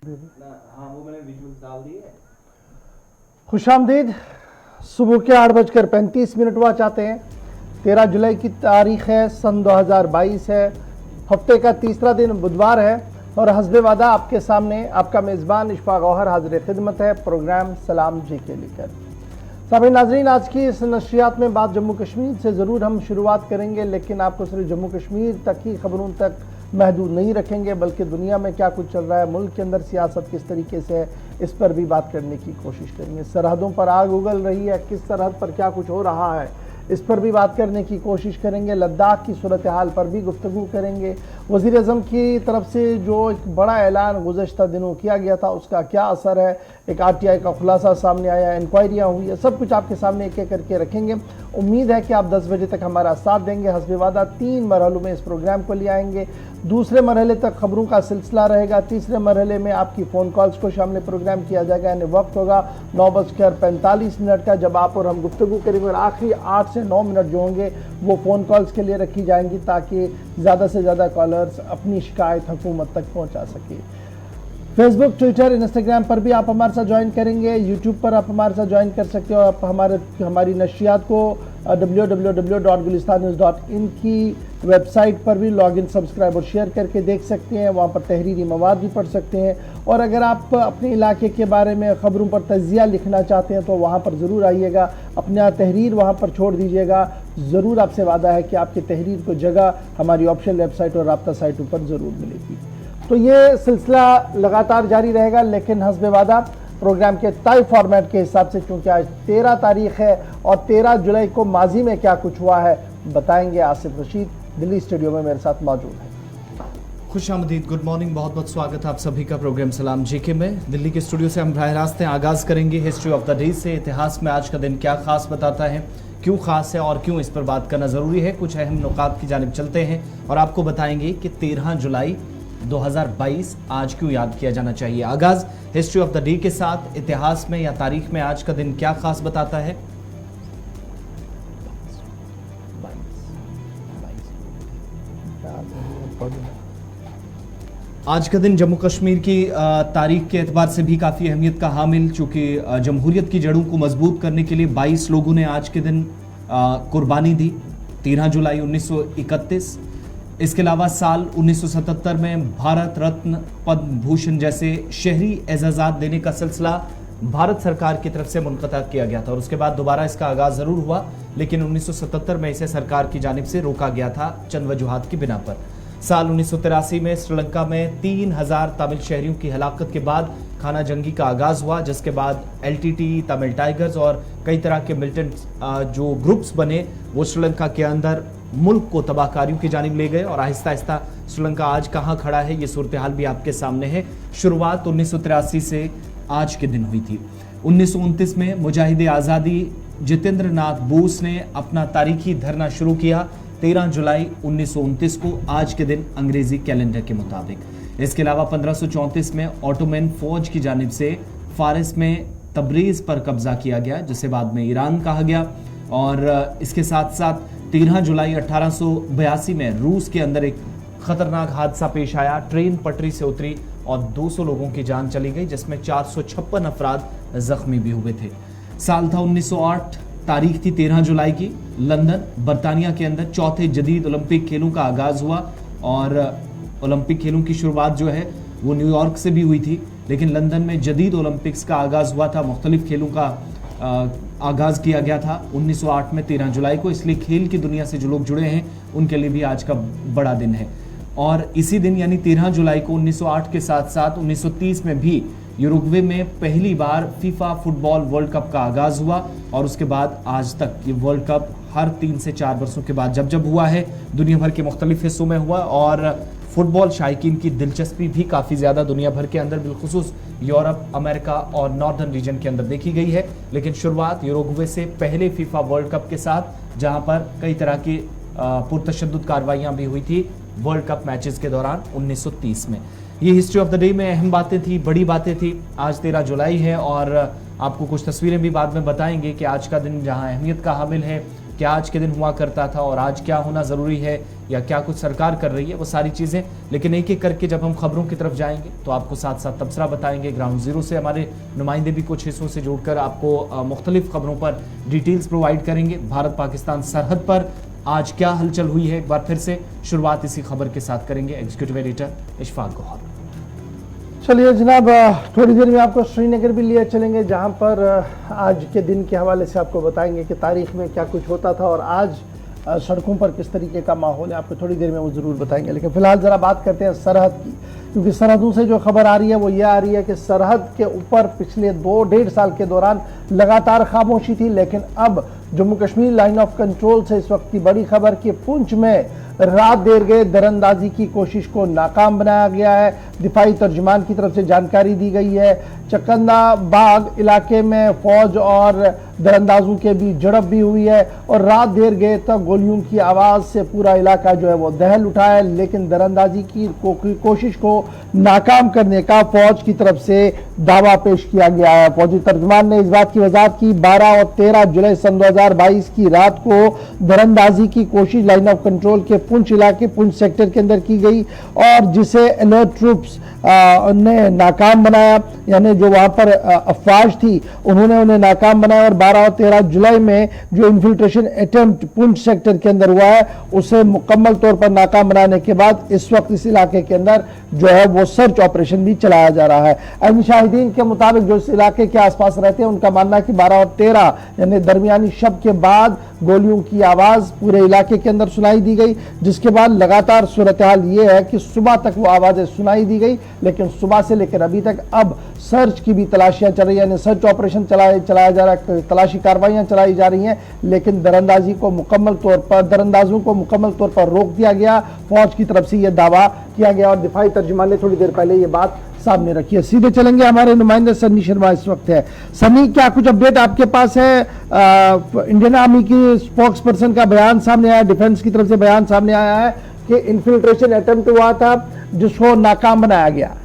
हाँ वो मैंने विजुअल्स डाल दिए। खुशामदीद। सुबह के 8:35 हुआ चाहते हैं। 13 जुलाई की तारीख है, सन 2022 है। हफ्ते का तीसरा दिन बुधवार है और हस्बे वादा आपके सामने आपका मेज़बान इशफाक गौहर हाजिर खिदमत है प्रोग्राम सलाम जी के लेकर। साबिन नाजरीन, आज की इस नशियात में बात जम्मू कश्मीर से ज़रूर हम शुरुआत करेंगे, लेकिन आपको सिर्फ जम्मू कश्मीर तक की खबरों तक महदूद नहीं रखेंगे, बल्कि दुनिया में क्या कुछ चल रहा है, मुल्क के अंदर सियासत किस तरीके से है, इस पर भी बात करने की कोशिश करेंगे। सरहदों पर आग उगल रही है, किस सरहद पर क्या कुछ हो रहा है, इस पर भी बात करने की कोशिश करेंगे। लद्दाख की सूरत हाल पर भी गुफ्तगू करेंगे। वज़ीर आज़म की तरफ से जो एक बड़ा ऐलान गुज़श्ता दिनों किया गया था, उसका क्या असर है, एक RTI का खुलासा सामने आया, इंक्वायरियाँ हुई है, सब कुछ आपके सामने एक एक करके रखेंगे। उम्मीद है कि आप 10 बजे तक हमारा साथ देंगे। हस्बे वादा 3 मरहलों में इस प्रोग्राम को ले आएंगे। दूसरे मरहले तक खबरों का सिलसिला रहेगा। तीसरे मरहले में आपकी फ़ोन कॉल्स को शामिल प्रोग्राम किया जाएगा। यानी वक्त होगा 9:45 का, जब आप और हम गुफ्तगू करेंगे, और आखिरी 8 से 9 मिनट जो होंगे वो फ़ोन कॉल्स के लिए रखी जाएंगी, ताकि ज़्यादा से ज़्यादा कॉलर्स अपनी शिकायत हुकूमत तक पहुँचा सके। फेसबुक, ट्विटर, इंस्टाग्राम पर भी आप हमारे साथ ज्वाइन करेंगे। यूट्यूब पर आप हमारे साथ ज्वाइन कर सकते हो। आप हमारी नशियात को www.gulistannews.in की वेबसाइट पर भी लॉगिन, सब्सक्राइब और शेयर करके देख सकते हैं। वहाँ पर तहरीरी मवाद भी पढ़ सकते हैं। और अगर आप अपने इलाके के बारे में ख़बरों पर तजिया लिखना चाहते हैं तो वहाँ पर ज़रूर आइएगा, अपना तहरीर वहाँ पर छोड़ दीजिएगा। ज़रूर आपसे वादा है कि आपकी तहरीर को जगह हमारी ऑफिशियल वेबसाइट और राब्ता साइटों पर ज़रूर मिलेगी। तो ये सिलसिला लगातार जारी रहेगा, लेकिन हस्बे वादा प्रोग्राम के तय फॉर्मेट के हिसाब से, चूँकि आज 13 तारीख है और 13 जुलाई को माजी में क्या कुछ हुआ है बताएंगे आसिफ रशीद, दिल्ली स्टूडियो में मेरे साथ मौजूद है। खुश आमदीद, गुड मॉर्निंग, बहुत बहुत स्वागत है आप सभी का प्रोग्राम सलाम जीके में। दिल्ली के स्टूडियो से हम राह रास्ते आगाज़ करेंगे हिस्ट्री ऑफ द डे से। इतिहास में आज का दिन क्या खास बताता है, क्यों खास है और क्यों इस पर बात करना ज़रूरी है। कुछ अहम नुकात की जानिब चलते हैं और आपको बताएंगे कि 13 जुलाई 2022 आज क्यों याद किया जाना चाहिए। आगाज़ हिस्ट्री ऑफ द डे के साथ। इतिहास में या तारीख में आज का दिन क्या खास बताता है। आज का दिन जम्मू कश्मीर की तारीख के एतबार से भी काफ़ी अहमियत का हामिल, चूँकि जमहूरियत की जड़ों को मजबूत करने के लिए 22 लोगों ने आज के दिन कुर्बानी दी। 13 जुलाई 1931। इसके अलावा साल 1977 में भारत रत्न, पद्म भूषण जैसे शहरी एजाज़ात देने का सिलसिला भारत सरकार की तरफ से मुनक़ता किया गया था और उसके बाद दोबारा इसका आगाज़ ज़रूर हुआ, लेकिन 1977 में इसे सरकार की जानिब से रोका गया था चंद वजूहात की बिना पर। साल 1983 में श्रीलंका में 3000 तमिल शहरियों की हलाकत के बाद खाना जंगी का आगाज़ हुआ, जिसके बाद LTT, तमिल टाइगर्स और कई तरह के मिलिटेंट जो ग्रुप्स बने वो श्रीलंका के अंदर मुल्क को तबाहकारियों की जानिब ले गए और आहिस्ता आहिस्ता श्रीलंका आज कहाँ खड़ा है ये सूरत हाल भी आपके सामने है। शुरुआत 1983 से आज के दिन हुई थी। 1929 में मुजाहिद आज़ादी जितेंद्र नाथ बोस ने अपना तारीखी धरना शुरू किया 13 जुलाई 1929 को आज के दिन अंग्रेजी कैलेंडर के मुताबिक। इसके अलावा 1534 में ऑटोमन फौज की जानिब से फारिस में तब्रीज़ पर कब्जा किया गया, जिसे बाद में ईरान कहा गया। और इसके साथ साथ 13 जुलाई 1882 में रूस के अंदर एक खतरनाक हादसा पेश आया। ट्रेन पटरी से उतरी और 200 लोगों की जान चली गई, जिसमें 456 अफराद जख्मी भी हुए थे। साल था 1908, तारीख थी 13 जुलाई की। लंदन, बरतानिया के अंदर चौथे जदीद ओलंपिक खेलों का आगाज़ हुआ और ओलंपिक खेलों की शुरुआत जो है वो न्यूयॉर्क से भी हुई थी, लेकिन लंदन में जदीद ओलंपिक्स का आगाज़ हुआ था। मुख्तलिफ खेलों का आगाज़ किया गया था 1908 में 13 जुलाई को, इसलिए खेल की दुनिया से जो लोग जुड़े हैं उनके लिए भी आज का बड़ा दिन है। और इसी दिन यानी 13 जुलाई को 1908 के साथ साथ 1930 में भी यूरुग्वे में पहली बार फीफा फुटबॉल वर्ल्ड कप का आगाज़ हुआ और उसके बाद आज तक ये वर्ल्ड कप हर 3 से 4 वर्षों के बाद जब हुआ है दुनिया भर के मुख्तलिफ हिस्सों में हुआ। और फुटबॉल शायकीन की दिलचस्पी भी काफ़ी ज़्यादा दुनिया भर के अंदर, बिलखुसूस यूरोप, अमेरिका और नॉर्दर्न रीजन के अंदर देखी गई है। लेकिन शुरुआत यूरुग्वे से पहले फीफा वर्ल्ड कप के साथ, जहां पर कई तरह की पुरतशद्दुद कार्रवाइयाँ भी हुई थी वर्ल्ड कप मैचेस के दौरान 1930 में। ये हिस्ट्री ऑफ द डे में अहम बातें थी, बड़ी बातें थी। आज 13 जुलाई है और आपको कुछ तस्वीरें भी बाद में बताएंगे कि आज का दिन जहां अहमियत का हामिल है, क्या आज के दिन हुआ करता था और आज क्या होना ज़रूरी है या क्या कुछ सरकार कर रही है, वो सारी चीज़ें। लेकिन एक एक करके जब हम खबरों की तरफ जाएंगे तो आपको साथ साथ तबसरा बताएंगे। ग्राउंड जीरो से हमारे नुमाइंदे भी कुछ हिस्सों से जुड़कर आपको मुख्तलिफ खबरों पर डिटेल्स प्रोवाइड करेंगे। भारत पाकिस्तान सरहद पर आज क्या हलचल हुई है, एक बार फिर से शुरुआत इसी खबर के साथ करेंगे। Executive editor Ishfaq Gauhar. चलिए जनाब, थोड़ी देर में आपको श्रीनगर भी लिए चलेंगे, जहां पर आज के दिन के हवाले से आपको बताएंगे कि तारीख में क्या कुछ होता था और आज सड़कों पर किस तरीके का माहौल है। आपको थोड़ी देर में वो ज़रूर बताएंगे। लेकिन फिलहाल ज़रा बात करते हैं सरहद की, क्योंकि सरहदों से जो खबर आ रही है वो ये आ रही है कि सरहद के ऊपर पिछले 2-1.5 साल के दौरान लगातार खामोशी थी, लेकिन अब Jammu Kashmir line of control से इस वक्त की बड़ी खबर कि पुंछ में रात देर गए दरअंदाजी की कोशिश को नाकाम बनाया गया है। दिफाई तर्जुमान की तरफ से जानकारी दी गई है। चकंदा बाग इलाके में फौज और दरअंदाजों के बीच झड़प भी हुई है और रात देर गए तक गोलियों की आवाज़ से पूरा इलाका जो है वो दहल उठा है, लेकिन दरअंदाजी की कोशिश को नाकाम करने का फौज की तरफ से दावा पेश किया गया है। फौजी तर्जुमान ने इस बात की वजाहत की 12 और 13 जुलाई सन 2022 की रात को दरअंदाजी की कोशिश लाइन ऑफ कंट्रोल के पुंछ इलाके पुंछ सेक्टर के अंदर की गई और जिसे अलर्ट ट्रूप्स ने नाकाम बनाया, यानी जो वहां पर अफवाज थी उन्होंने उन्हें नाकाम बनाया। और 12 और 13 जुलाई में जो इन्फिल्ट्रेशन अटेम्प्ट पुंछ सेक्टर के अंदर हुआ है उसे मुकम्मल तौर पर नाकाम बनाने के बाद इस वक्त इस इलाके के अंदर जो है वो सर्च ऑपरेशन भी चलाया जा रहा है। अहम शाहिदीन के मुताबिक जो इस इलाके के आसपास रहते हैं उनका मानना है कि 12 और 13 यानी दरमियानी शब के बाद गोलियों की आवाज पूरे इलाके के अंदर सुनाई दी गई, जिसके बाद लगातार सूरत हाल ये है कि सुबह तक वो आवाजें सुनाई दी गई, लेकिन सुबह से लेकर अभी तक अब सर्च की भी तलाशियां चल रही है, यानी सर्च ऑपरेशन चलाया जा रहा है, तलाशी कार्रवाइयां चलाई जा रही हैं, लेकिन दरअंदाजों को मुकम्मल तौर पर रोक दिया गया। फौज की तरफ से यह दावा किया गया और दिफाई तर्जुमान ने थोड़ी देर पहले ये बात सामने रखी है। सीधे चलेंगे, हमारे नुमाइंदे सन्नी शर्मा इस वक्त है। सन्नी, क्या कुछ अपडेट आपके पास है? इंडियन आर्मी की स्पोक्स पर्सन का बयान सामने आया, डिफेंस की तरफ से बयान सामने आया है कि इन्फिल्ट्रेशन अटेम्प्ट हुआ था जिसको नाकाम बनाया गया।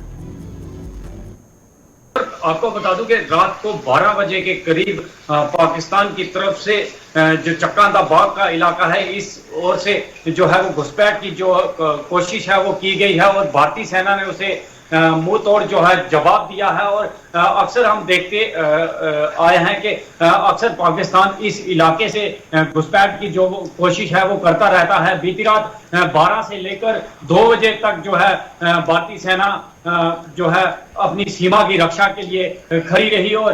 आपको बता दूं कि रात को 12 बजे के करीब पाकिस्तान की तरफ से जो चक्कांदा बाग का इलाका है इस ओर से जो है वो घुसपैठ की जो कोशिश है वो की गई है और भारतीय सेना ने उसे मुंह तोड़ जो है जवाब दिया है। और अक्सर हम देखते आए हैं कि अक्सर पाकिस्तान इस इलाके से घुसपैठ की जो कोशिश है वो करता रहता है। बीती रात 12 से लेकर 2 बजे तक जो है भारतीय सेना जो है अपनी सीमा की रक्षा के लिए खड़ी रही और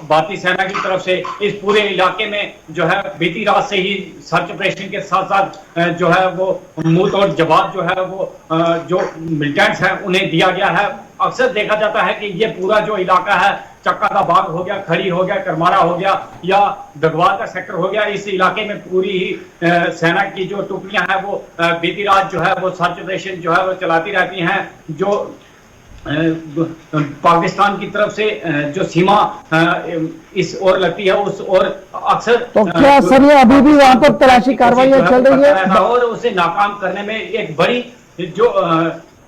भारतीय सेना की तरफ से इस पूरे इलाके में जो है बीती रात से ही सर्च ऑपरेशन के साथ साथ जो है वो मुंह तोड़ जवाब जो है वो जो मिलिटेंट्स हैं उन्हें दिया गया है। अक्सर देखा जाता है कि ये पूरा जो इलाका है चक्कादा बाग हो गया, खड़ी हो गया, करमारा हो गया या डगवाल का सेक्टर हो गया, इस इलाके में पूरी ही सेना की जो टुकड़ियां हैं वो बीती रात जो है वो सर्च ऑपरेशन जो है वो चलाती रहती हैं। जो पाकिस्तान की तरफ से जो सीमा इस ओर लगती है उस ओर अक्सर तो क्या सर ये अभी भी वहां पर तलाशी कार्रवाइयां चल रही है और उसे नाकाम करने में एक बड़ी जो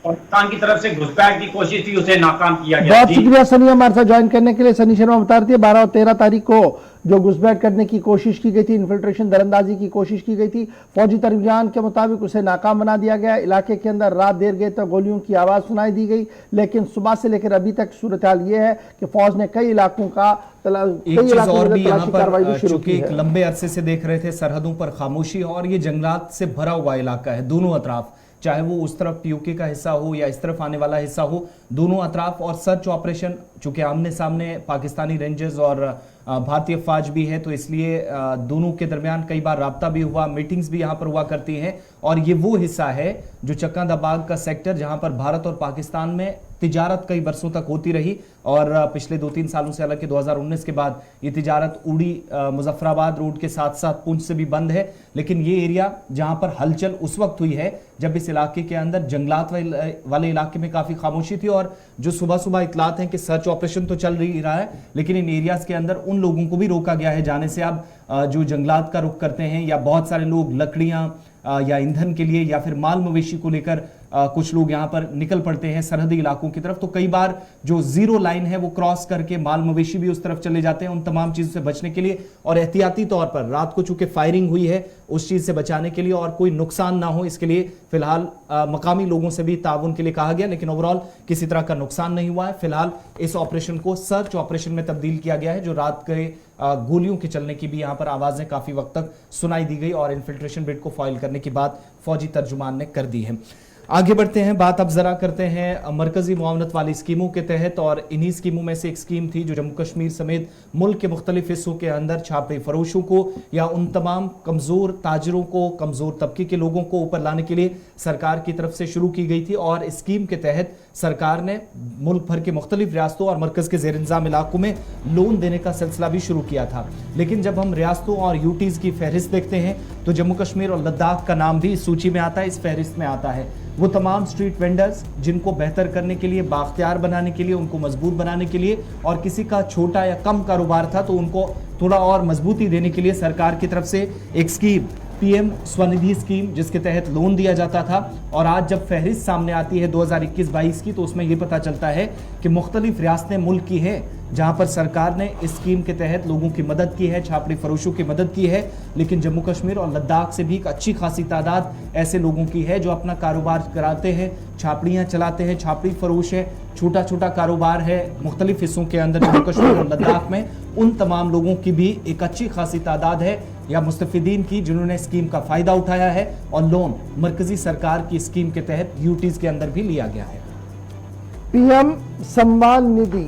पाकिस्तान की तरफ से घुसपैठ की कोशिश थी उसे नाकाम किया गया। बहुत शुक्रिया सनी हमारे साथ ज्वाइन करने के लिए। सनी शर्मा बता रही है 12 और 13 तारीख को जो घुसपैठ करने की कोशिश की गई थी, इन्फिल्ट्रेशन दरअंदाजी की कोशिश की गई थी, फौजी तर्जुमान के मुताबिक उसे नाकाम बना दिया गया। इलाके के अंदर रात देर गए तक गोलियों की आवाज सुनाई दी गई, लेकिन सुबह से लेकर अभी तक सूरत हाल ये है कि फौज ने कई इलाकों का एक चीज और भी यहाँ पर चूंकि एक लंबे अरसे से देख रहे थे सरहदों पर खामोशी और ये जंगलात से भरा हुआ इलाका है दोनों अतराफ, चाहे वो उस तरफ पीओके का हिस्सा हो या इस तरफ आने वाला हिस्सा हो, दोनों अतराफ। और सर्च ऑपरेशन चूंकि आमने सामने पाकिस्तानी रेंजर्स और भारतीय फौज भी है तो इसलिए दोनों के दरमियान कई बार राब्ता भी हुआ, मीटिंग्स भी यहाँ पर हुआ करती हैं। और ये वो हिस्सा है जो चक्कादा बाग का सेक्टर जहां पर भारत और पाकिस्तान में तिजारत कई वर्षों तक होती रही और पिछले 2-3 सालों से, हालांकि 2019 के बाद ये तिजारत उड़ी मुजफ्फराबाद रोड के साथ साथ पुंछ से भी बंद है, लेकिन ये एरिया जहां पर हलचल उस वक्त हुई है जब इस इलाके के अंदर जंगलात वाले इलाके में काफी खामोशी थी। और जो सुबह सुबह इतलात हैं कि सर्च ऑपरेशन तो चल रही रहा है, लेकिन इन एरियाज के अंदर उन लोगों को भी रोका गया है जाने से। अब जो जंगलात का रुख करते हैं या बहुत सारे लोग लकड़ियां या ईंधन के लिए या फिर माल मवेशी को लेकर कुछ लोग यहाँ पर निकल पड़ते हैं सरहदी इलाकों की तरफ, तो कई बार जो जीरो लाइन है वो क्रॉस करके माल मवेशी भी उस तरफ चले जाते हैं। उन तमाम चीजों से बचने के लिए और एहतियाती तौर पर रात को चूंकि फायरिंग हुई है उस चीज से बचाने के लिए और कोई नुकसान ना हो इसके लिए फिलहाल मकामी लोगों से भी ताउन के लिए कहा गया, लेकिन ओवरऑल किसी तरह का नुकसान नहीं हुआ है। फिलहाल इस ऑपरेशन को सर्च ऑपरेशन में तब्दील किया गया है। जो रात के गोलियों के चलने की भी यहां पर आवाजें काफी वक्त तक सुनाई दी गई और इन्फिल्ट्रेशन बिट को फॉइल करने की बात फौजी तर्जुमान ने कर दी है। आगे बढ़ते हैं, बात अब जरा करते हैं मरकजी मुआवनत वाली स्कीमों के तहत, और इन्हीं स्कीमों में से एक स्कीम थी जो जम्मू कश्मीर समेत मुल्क के मुख्तलिफ हिस्सों के अंदर छापे फरोशों को या उन तमाम कमजोर ताजरों को, कमजोर तबके के लोगों को ऊपर लाने के लिए सरकार की तरफ से शुरू की गई थी। और इस स्कीम के तहत सरकार ने मुल्क भर के मुख्तलिफ रियासतों और मरकज के जेर इंतजाम इलाकों में लोन देने का सिलसिला भी शुरू किया था। लेकिन जब हम रियासतों और यूटीज की फहरिस्त देखते हैं तो जम्मू कश्मीर और लद्दाख का नाम भी इस सूची में आता है, इस फहरिस्त में आता है। वो तमाम स्ट्रीट वेंडर्स जिनको बेहतर करने के लिए, बाख्तियार बनाने के लिए, उनको मजबूत बनाने के लिए, और किसी का छोटा या कम कारोबार था तो उनको थोड़ा और मजबूती देने के लिए सरकार की तरफ से एक स्कीम पीएम स्वनिधि स्कीम जिसके तहत लोन दिया जाता था। और आज जब फहरिस्त सामने आती है 2021-22 की तो उसमें यह पता चलता है कि मुख्तलिफ रियासतें मुल्क की है जहां पर सरकार ने इस स्कीम के तहत लोगों की मदद की है, छापड़ी फरोशों की मदद की है। लेकिन जम्मू कश्मीर और लद्दाख से भी एक अच्छी खासी तादाद ऐसे लोगों की है जो अपना कारोबार कराते हैं, छापड़ियाँ चलाते हैं, छापड़ी फरोश है, छोटा छोटा कारोबार है मुख्तलिफ हिस्सों के अंदर जम्मू कश्मीर और लद्दाख में। उन तमाम लोगों की भी एक अच्छी खासी तादाद है या मुस्तफिदीन की जिन्होंने स्कीम का फायदा उठाया है और लोन मरकजी सरकार की स्कीम के तहत यूटीज के अंदर भी लिया गया है। पीएम सम्मान निधि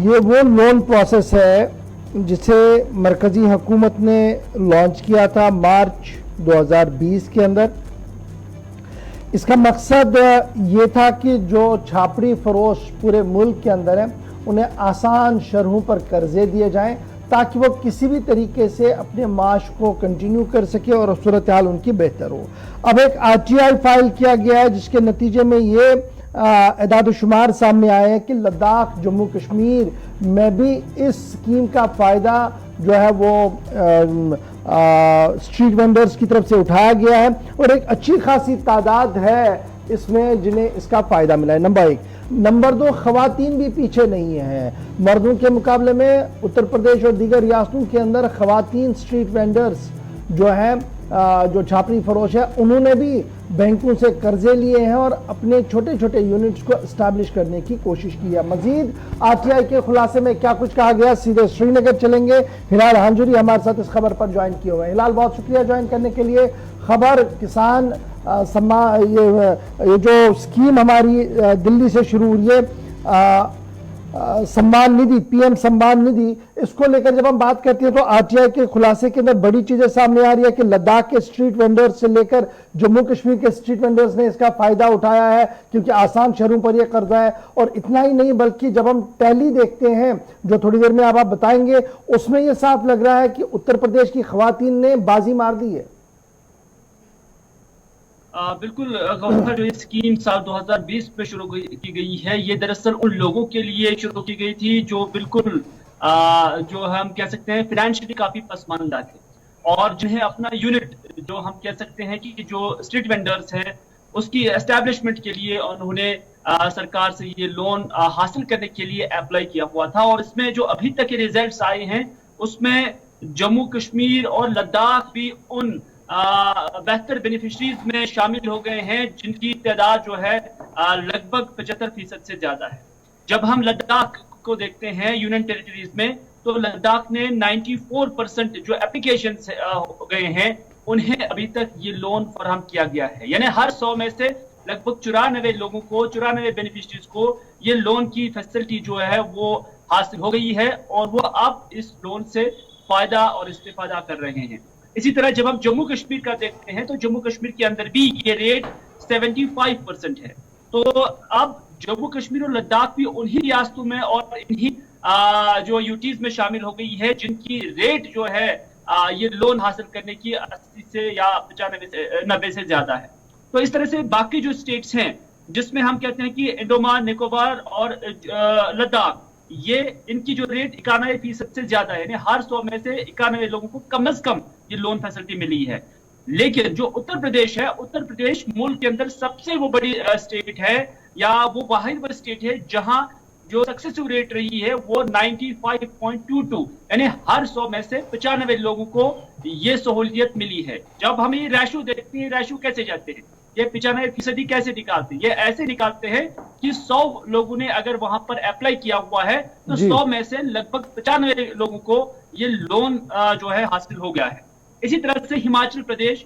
ये वो लोन प्रोसेस है जिसे मरकजी हुकूमत ने लॉन्च किया था मार्च 2020 के अंदर। इसका मकसद ये था कि जो छापड़ी फरोश पूरे मुल्क के अंदर है उन्हें आसान शरहों पर कर्जे दिए जाएं ताकि वो किसी भी तरीके से अपने माश को कंटिन्यू कर सके और सूरत हाल उनकी बेहतर हो। अब एक आरटीआई फाइल किया गया है जिसके नतीजे में ये एदाद शुमार सामने आए हैं कि लद्दाख, जम्मू कश्मीर में भी इस स्कीम का फ़ायदा जो है वो स्ट्रीट वेंडर्स की तरफ से उठाया गया है और एक अच्छी खासी तादाद है इसमें जिन्हें इसका फ़ायदा मिला है। नंबर एक। नंबर दो, खवातीन भी पीछे नहीं है। मर्दों के मुकाबले में उत्तर प्रदेश और दीगर रियासतों के अंदर खवातीन स्ट्रीट वेंडर्स जो हैं, जो छापड़ी फरोश है, उन्होंने भी बैंकों से कर्जे लिए हैं और अपने छोटे छोटे यूनिट्स को इस्टेब्लिश करने की कोशिश की है। मजीद आरटीआई के खुलासे में क्या कुछ कहा गया, सीधे श्रीनगर चलेंगे। हिलाल हांजुरी हमारे साथ इस खबर पर ज्वाइन किए हुए हैं। हिलाल, बहुत शुक्रिया ज्वाइन करने के लिए। खबर किसान ये जो स्कीम हमारी दिल्ली से शुरू हुई है सम्मान निधि, पीएम सम्मान निधि, इसको लेकर जब हम बात करते हैं तो आरटीआई के खुलासे के अंदर बड़ी चीजें सामने आ रही है कि लद्दाख के स्ट्रीट वेंडर्स से लेकर जम्मू कश्मीर के स्ट्रीट वेंडर्स ने इसका फायदा उठाया है क्योंकि आसान शहरों पर यह कर्जा है। और इतना ही नहीं बल्कि जब हम टैली देखते हैं जो थोड़ी देर में आप बताएंगे उसमें यह साफ लग रहा है कि उत्तर प्रदेश की खवातीन ने बाजी मार दी है। बिल्कुल गवर्नर, जो ये स्कीम साल 2020 में शुरू की गई है ये दरअसल उन लोगों के लिए शुरू की गई थी जो बिल्कुल जो हम कह सकते हैं फाइनेंशियली काफी पसमानदा थे और जिन्हें अपना यूनिट, जो हम कह सकते हैं कि जो स्ट्रीट वेंडर्स हैं उसकी एस्टैब्लिशमेंट के लिए उन्होंने सरकार से ये लोन हासिल करने के लिए अप्लाई किया हुआ था। और इसमें जो अभी तक के रिजल्ट्स आए हैं उसमें जम्मू कश्मीर और लद्दाख भी उन बेहतर बेनिफिशरीज में शामिल हो गए हैं जिनकी तादाद जो है लगभग 75% से ज्यादा है। जब हम लद्दाख को देखते हैं यूनियन टेरिटरीज में तो लद्दाख ने 94% जो एप्लीकेशन हो गए हैं उन्हें अभी तक ये लोन फराहम किया गया है। यानी हर 100 में से लगभग 94 लोगों को, 94 बेनिफिशरीज को ये लोन की फैसिलिटी जो है वो हासिल हो गई है और वो अब इस लोन से फायदा और इस्तेफादा कर रहे हैं। इसी तरह जब हम जम्मू कश्मीर का देखते हैं तो जम्मू कश्मीर के अंदर भी ये रेट 75% है। तो अब जम्मू कश्मीर और लद्दाख भी उन्हीं रियासतों में और इन्हीं जो यूटीज में शामिल हो गई है जिनकी रेट जो है ये लोन हासिल करने की 80 से या 95 से 90 से ज्यादा है। तो इस तरह से बाकी जो स्टेट्स हैं जिसमें हम कहते हैं कि अंडमान निकोबार और लद्दाख, ये इनकी जो रेट 91% से ज्यादा है, यानी हर 100 में से 91 लोगों को कम से कम ये लोन फैसिलिटी मिली है। लेकिन जो उत्तर प्रदेश है, उत्तर प्रदेश मुल्क के अंदर सबसे वो बड़ी स्टेट है, या वो वाहिद स्टेट है जहां जो सक्सेसिव रेट रही है वो 95.22, यानी हर 100 में से 95 लोगों को ये सहूलियत मिली है। जब हम ये रेशो देखते हैं, रेशो कैसे जाते हैं, ये 95% कैसे निकालते हैं? ये ऐसे निकालते हैं कि 100 लोगों ने अगर वहां पर अप्लाई किया हुआ है तो 100 में से लगभग 95 लोगों को ये लोन जो है हासिल हो गया है। इसी तरह से हिमाचल प्रदेश,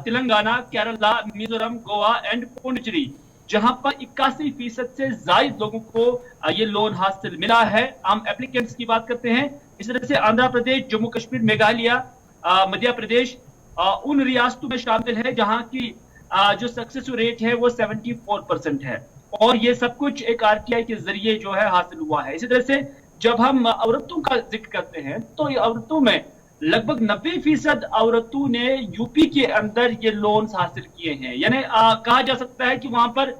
तेलंगाना, केरला, मिजोरम, गोवा एंड पुडुचेरी, जहां पर 81% से ज्यादा लोगों को ये लोन हासिल मिला है। हम एप्लीकेंट्स की बात करते हैं। इस तरह से आंध्र प्रदेश, जम्मू कश्मीर, मेघालय, मध्य प्रदेश उन रियासतों में शामिल है जहां की जो सक्सेस रेट है वो 74% है, और ये सब कुछ एक आरटीआई के जरिए जो है हासिल हुआ है। इसी तरह से जब हम औरतों का जिक्र करते हैं तो औरतों में लगभग 90% औरतों ने यूपी के अंदर ये लोन्स हासिल किए हैं। यानी कहा जा सकता है कि वहां पर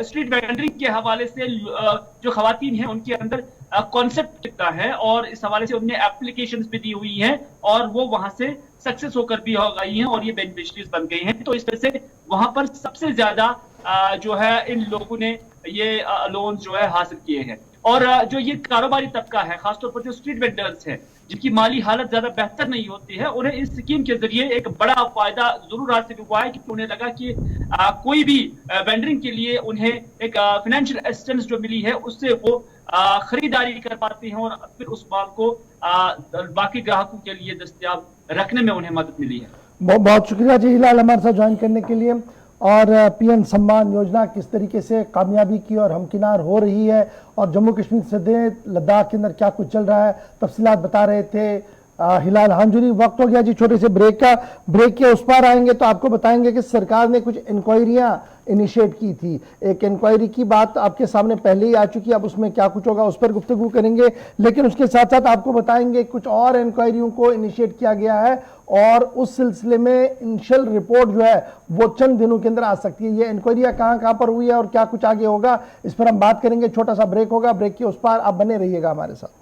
स्ट्रीट वेंडरिंग के हवाले से जो खवातीन हैं उनके अंदर कॉन्सेप्ट कितना है, और इस हवाले से उन्होंने एप्लीकेशंस भी दी हुई हैं और वो वहां से सक्सेस होकर भी हो गई हैं और ये बेनिफिशियरीज बन गई हैं। तो इस तरह से वहां पर सबसे ज्यादा जो है इन लोगों ने ये लोन जो है हासिल किए हैं। और जो ये कारोबारी तबका है, खासतौर पर जो स्ट्रीट वेंडर्स हैं जिनकी माली हालत ज्यादा बेहतर नहीं होती है, उन्हें इस स्कीम के जरिए एक बड़ा फायदा जरूर हासिल हुआ है, क्योंकि उन्हें लगा कि कोई भी वेंडरिंग के लिए उन्हें एक फाइनेंशियल असिस्टेंस जो मिली है उससे वो खरीदारी कर पाते हैं और फिर उस माल को बाकी ग्राहकों के लिए दस्तयाब रखने में उन्हें मदद मिली है। बहुत बहुत शुक्रिया जी हिलाल हमारे साथ ज्वाइन करने के लिए। और पीएम सम्मान योजना किस तरीके से कामयाबी की और हमकिनार हो रही है, और जम्मू कश्मीर से लद्दाख के अंदर क्या कुछ चल रहा है, तफसीलात बता रहे थे हिलाल हांजुरी। वक्त हो गया जी छोटे से ब्रेक का। ब्रेक के उस पार आएंगे तो आपको बताएंगे कि सरकार ने कुछ इंक्वायरियां इनिशिएट की थी। एक इंक्वायरी की बात आपके सामने पहले ही आ चुकी है, अब उसमें क्या कुछ होगा उस पर गुफ्तगू करेंगे, लेकिन उसके साथ साथ आपको बताएंगे कुछ और इंक्वायरियों को इनिशिएट किया गया है और उस सिलसिले में इनिशियल रिपोर्ट जो है वो चंद दिनों के अंदर आ सकती है। ये इंक्वायरियां कहां पर हुई है और क्या कुछ आगे होगा, इस पर हम बात करेंगे। छोटा सा ब्रेक होगा, ब्रेक के उस पार आप बने रहिएगा हमारे साथ।